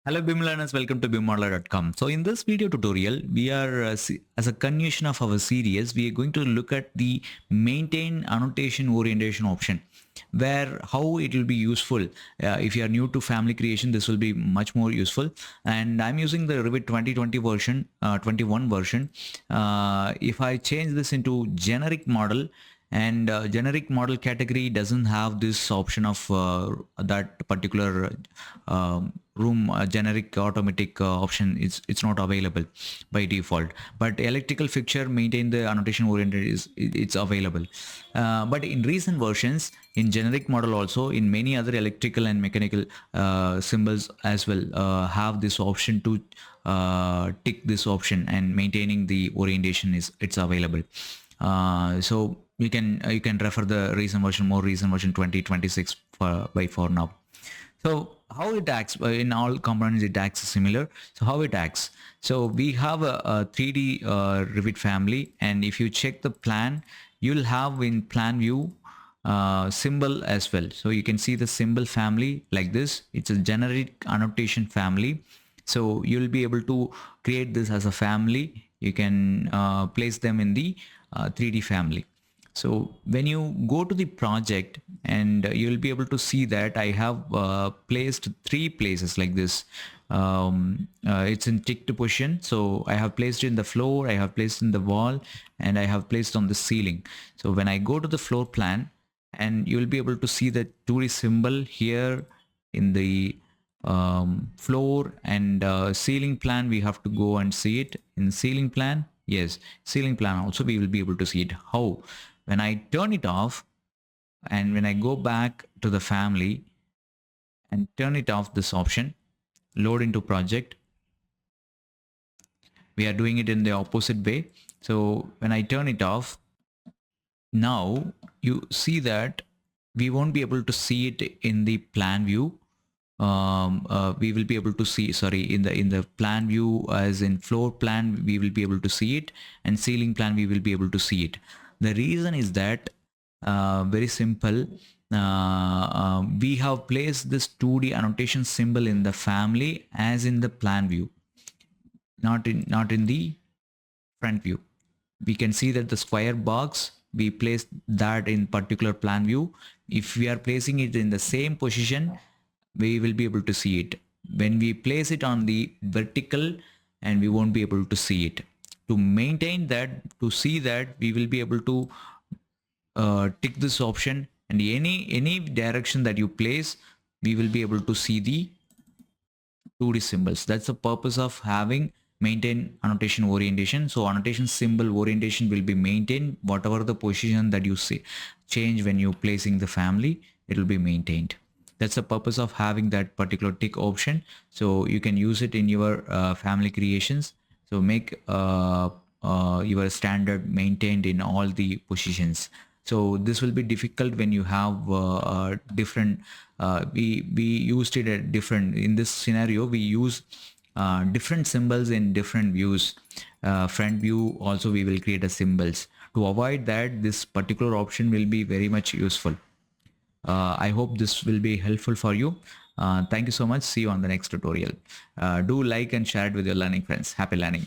Hello BIM learners, welcome to BIMmodeler.com. So in this video tutorial, we are as a continuation of our series, we are going to look at the Maintain Annotation Orientation option, where how it will be useful. If you are new to family creation, this will be much more useful. And I'm using the Revit 2020 version, 21 version. If I change this into generic model, and generic model category doesn't have this option of that particular room generic automatic option. It's not available by default, but electrical fixture maintain the annotation oriented it's available. But in recent versions, in generic model, also in many other electrical and mechanical symbols as well, have this option to tick this option, and maintaining the orientation it's available. So you can refer the recent version, more recent version 2026 for now. So how it acts in all components, it acts similar. So how it acts? So we have a 3D Revit family, and if you check the plan, you'll have in plan view symbol as well. So you can see the symbol family like this. It's a generic annotation family. So you'll be able to create this as a family. You can place them in the 3D family. So when you go to the project, and you'll be able to see that I have placed 3 places like this. It's in ticked position. So I have placed it in the floor, I have placed in the wall, and I have placed on the ceiling. So when I go to the floor plan, and you'll be able to see the 2D symbol here in the floor, and ceiling plan, we have to go and see it in ceiling plan. Yes, ceiling plan also we will be able to see it. How? When I turn it off, and when I go back to the family and turn it off, this option, load into project, we are doing it in the opposite way. So when I turn it off, now you see that we won't be able to see it in the plan view. We will be able to see, in the plan view, as in floor plan we will be able to see it, and ceiling plan we will be able to see it. The reason is that very simple. We have placed this 2D annotation symbol in the family as in the plan view, not in the front view. We can see that the square box, we placed that in particular plan view. If we are placing it in the same position, we will be able to see it. When we place it on the vertical, and we won't be able to see it. To maintain that, to see that, we will be able to tick this option, and any direction that you place, we will be able to see the 2D symbols. That's the purpose of having maintain annotation orientation. So annotation symbol orientation will be maintained. Whatever the position that you see change when you're placing the family, it will be maintained. That's the purpose of having that particular tick option. So you can use it in your family creations. So make your standard maintained in all the positions. So this will be difficult when you have different. We used it at different. In this scenario, we use different symbols in different views. Front view also we will create a symbols. To avoid that, this particular option will be very much useful. I hope this will be helpful for you. Thank you so much. See you on the next tutorial. Do like and share it with your learning friends. Happy learning.